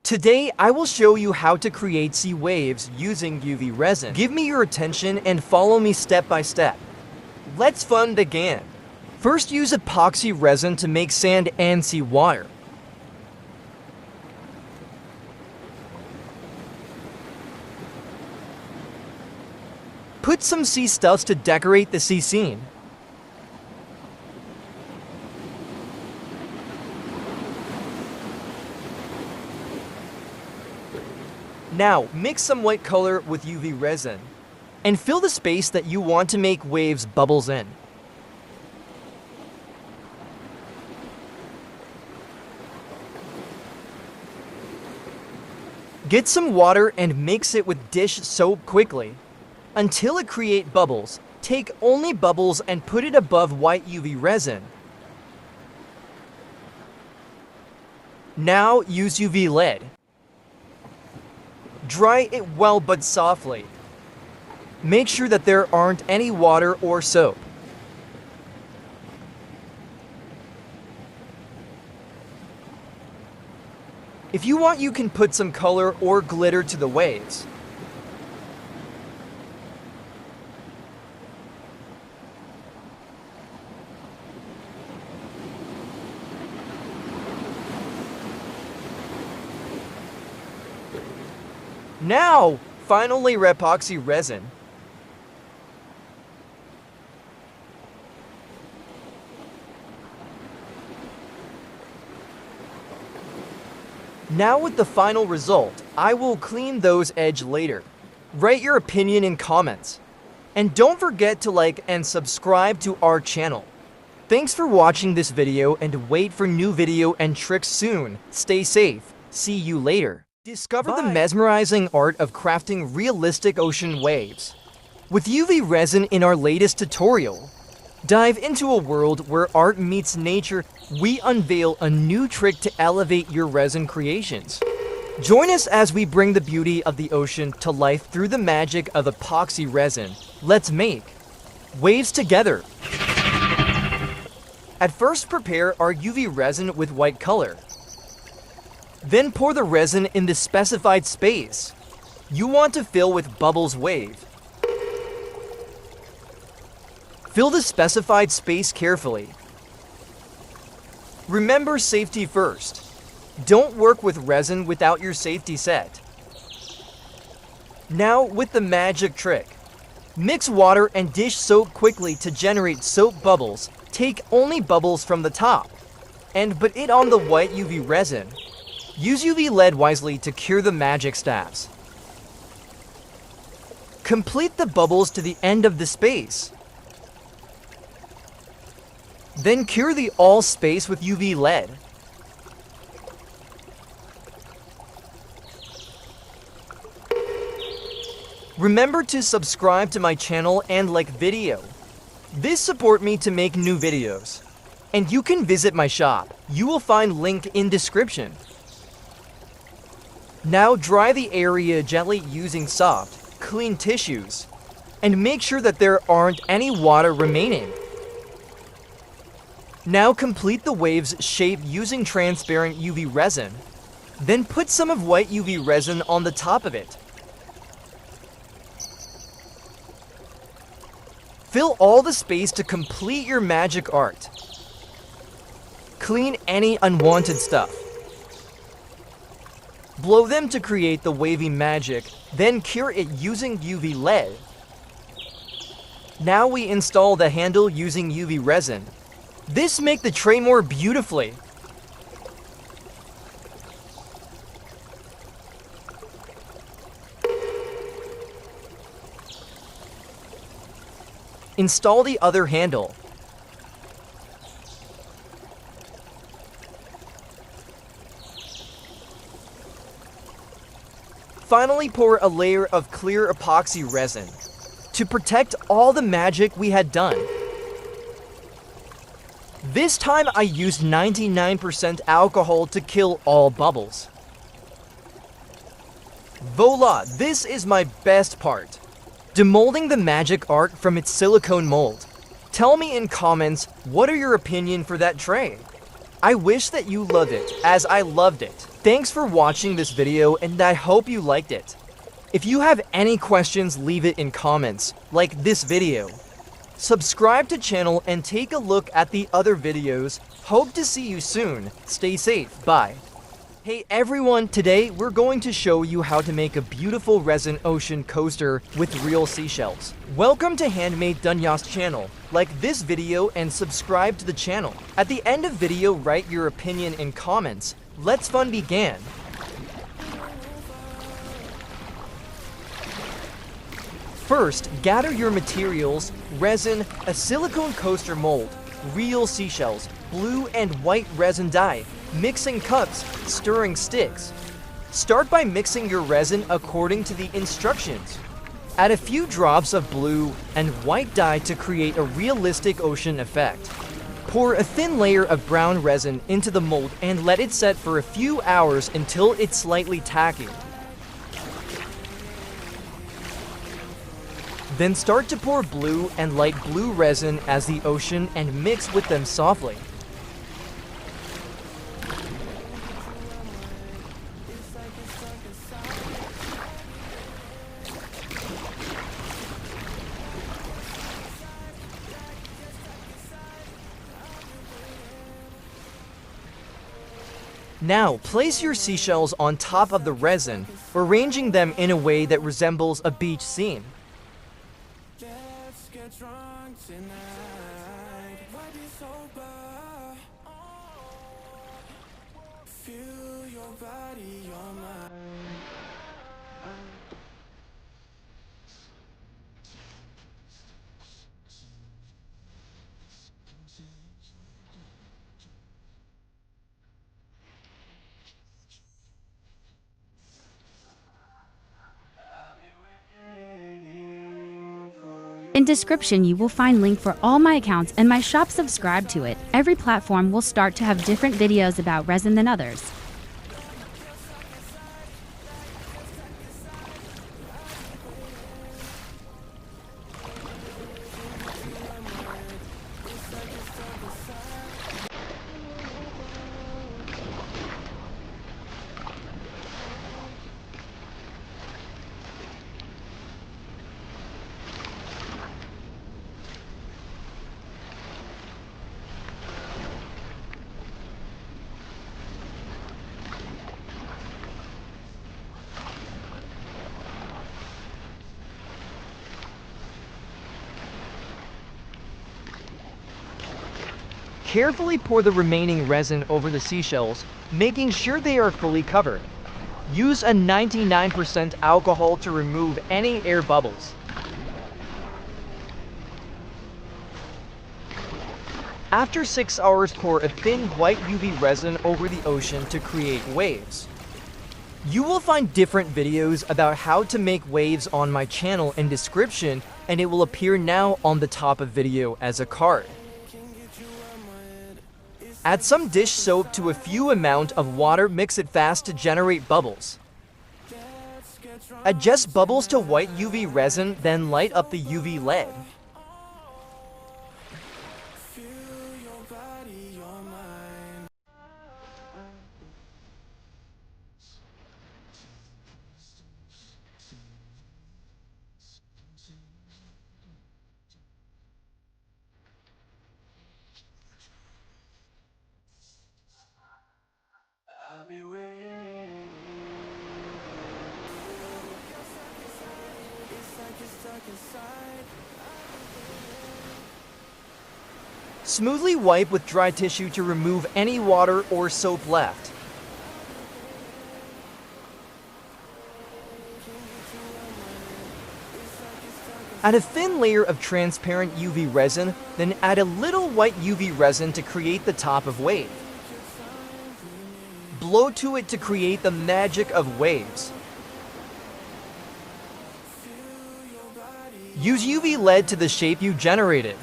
Today, I will show you how to create sea waves using UV resin. Give me your attention and follow me step by step. Let's fun begin. First, use epoxy resin to make sand and sea water. Put some sea stuffs to decorate the sea scene. Now, mix some white color with UV resin and fill the space that you want to make waves bubbles in. Get some water and mix it with dish soap quickly. Until it creates bubbles, take only bubbles and put it above white UV resin. Now use UV lead. Dry it well but softly. Make sure that there aren't any water or soap. If you want, you can put some color or glitter to the waves. Now, finally, epoxy resin. Now with the final result, I will clean those edges later. Write your opinion in comments. And don't forget to like and subscribe to our channel. Thanks for watching this video and wait for new video and tricks soon. Stay safe. See you later. Discover the mesmerizing art of crafting realistic ocean waves with UV resin in our latest tutorial. Dive into a world where art meets nature. We unveil a new trick to elevate your resin creations. Join us as we bring the beauty of the ocean to life through the magic of epoxy resin. Let's make waves together. At first, prepare our UV resin with white color. Then pour the resin in the specified space you want to fill with bubbles wave. Fill the specified space carefully. Remember safety first. Don't work with resin without your safety set. Now with the magic trick. Mix water and dish soap quickly to generate soap bubbles. Take only bubbles from the top and put it on the white UV resin. Use UV lead wisely to cure the magic staffs. Complete the bubbles to the end of the space. Then cure the all space with UV lead. Remember to subscribe to my channel and like video. This support me to make new videos. And you can visit my shop. You will find link in description. Now dry the area gently using soft, clean tissues. And make sure that there aren't any water remaining. Now complete the wave's shape using transparent UV resin. Then put some of white UV resin on the top of it. Fill all the space to complete your magic art. Clean any unwanted stuff. Blow them to create the wavy magic, then cure it using UV lead. Now we install the handle using UV resin. This makes the tray more beautifully. Install the other handle. Finally, pour a layer of clear epoxy resin to protect all the magic we had done. This time I used 99% alcohol to kill all bubbles. Voila, this is my best part. Demolding the magic art from its silicone mold. Tell me in comments, what are your opinion for that tray? I wish that you loved it as I loved it. Thanks for watching this video, and I hope you liked it. If you have any questions, leave it in comments, like this video. Subscribe to channel and take a look at the other videos. Hope to see you soon. Stay safe. Bye. Hey everyone, today we're going to show you how to make a beautiful resin ocean coaster with real seashells. Welcome to Handmade Dunya's channel. Like this video and subscribe to the channel. At the end of video, write your opinion in comments. Let's fun begin. First, gather your materials: resin, a silicone coaster mold, real seashells, blue and white resin dye, mixing cups, stirring sticks. Start by mixing your resin according to the instructions. Add a few drops of blue and white dye to create a realistic ocean effect. Pour a thin layer of brown resin into the mold and let it set for a few hours until it's slightly tacky. Then start to pour blue and light blue resin as the ocean and mix with them softly. Now, place your seashells on top of the resin, arranging them in a way that resembles a beach scene. Let's get drunk tonight. Why be sober? Feel your body, your mind. In description, you will find link for all my accounts and my shop. Subscribe to it. Every platform will start to have different videos about resin than others. Carefully pour the remaining resin over the seashells, making sure they are fully covered. Use a 99% alcohol to remove any air bubbles. After 6 hours, pour a thin white UV resin over the ocean to create waves. You will find different videos about how to make waves on my channel in description, and it will appear now on the top of video as a card. Add some dish soap to a few amount of water, mix it fast to generate bubbles. Adjust bubbles to white UV resin, then light up the UV LED. I'll be waiting. It's like you're stuck inside. Smoothly wipe with dry tissue to remove any water or soap left. Add a thin layer of transparent UV resin, then add a little white UV resin to create the top of wave. Blow to it to create the magic of waves. Use UV LED to the shape you generated.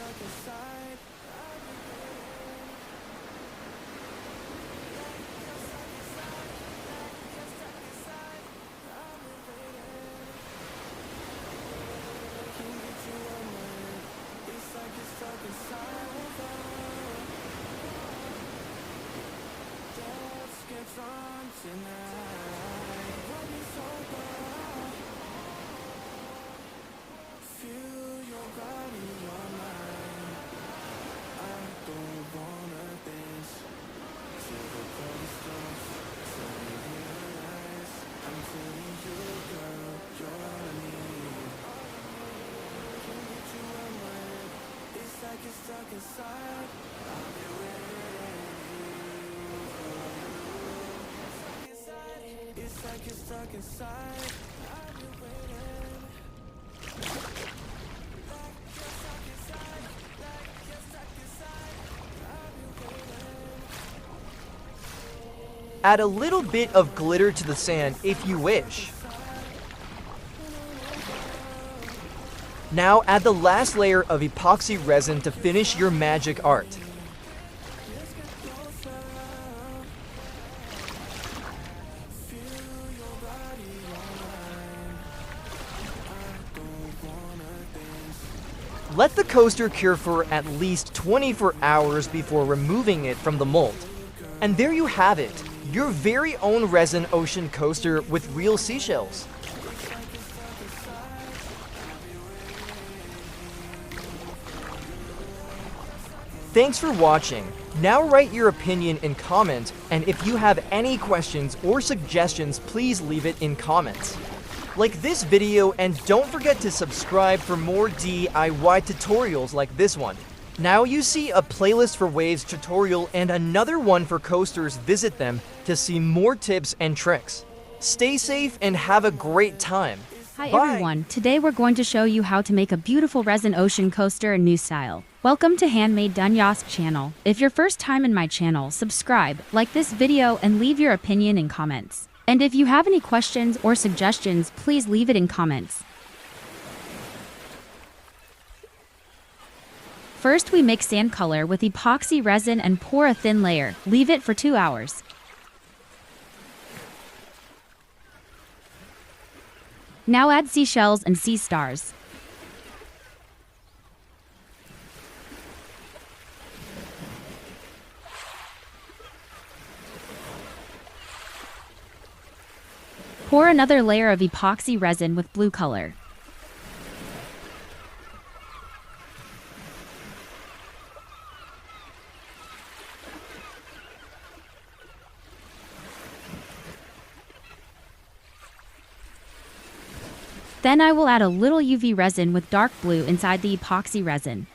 stuck inside. Can't get you out my head. It's like you're stuck inside. Let's get drunk tonight. Why be sober? Feel your body, your mind. I don't wanna dance till the party starts. Till you realize I'm telling you, girl, you're all I need. Can't get you out my head. It's like you're stuck inside. I'll be waiting for you. It's like you're stuck inside. I'll be waiting. Add a little bit of glitter to the sand if you wish. Now add the last layer of epoxy resin to finish your magic art. Let the coaster cure for at least 24 hours before removing it from the mold. And there you have it, your very own resin ocean coaster with real seashells. Thanks for watching. Now write your opinion in comments, and if you have any questions or suggestions, please leave it in comments. Like this video and don't forget to subscribe for more DIY tutorials like this one. Now you see a playlist for waves tutorial and another one for coasters. Visit them to see more tips and tricks. Stay safe and have a great time. Hi Bye. everyone, today we're going to show you how to make a beautiful resin ocean coaster in new style. Welcome to Handmade Dunyask channel. If you're first time in my channel, subscribe, like this video and leave your opinion in comments. And if you have any questions or suggestions, please leave it in comments. First we mix sand color with epoxy resin and pour a thin layer. Leave it for 2 hours. Now add seashells and sea stars. Pour another layer of epoxy resin with blue color. Then I will add a little UV resin with dark blue inside the epoxy resin.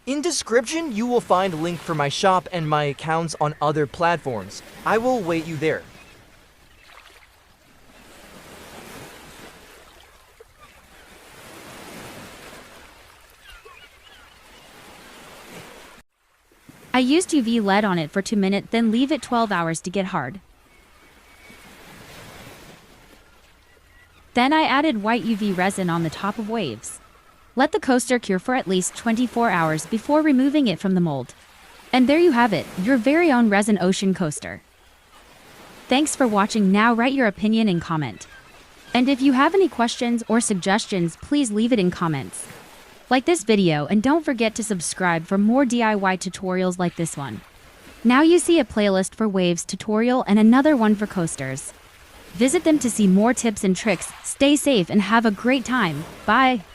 In description, you will find a link for my shop and my accounts on other platforms. I will wait you there. I used UV LED on it for 2 minutes, then leave it 12 hours to get hard. Then I added white UV resin on the top of waves. Let the coaster cure for at least 24 hours before removing it from the mold. And there you have it, your very own resin ocean coaster. Thanks for watching. Now write your opinion in comment. And if you have any questions or suggestions, please leave it in comments. Like this video and don't forget to subscribe for more DIY tutorials like this one. Now you see a playlist for waves tutorial and another one for coasters. Visit them to see more tips and tricks. Stay safe and have a great time. Bye.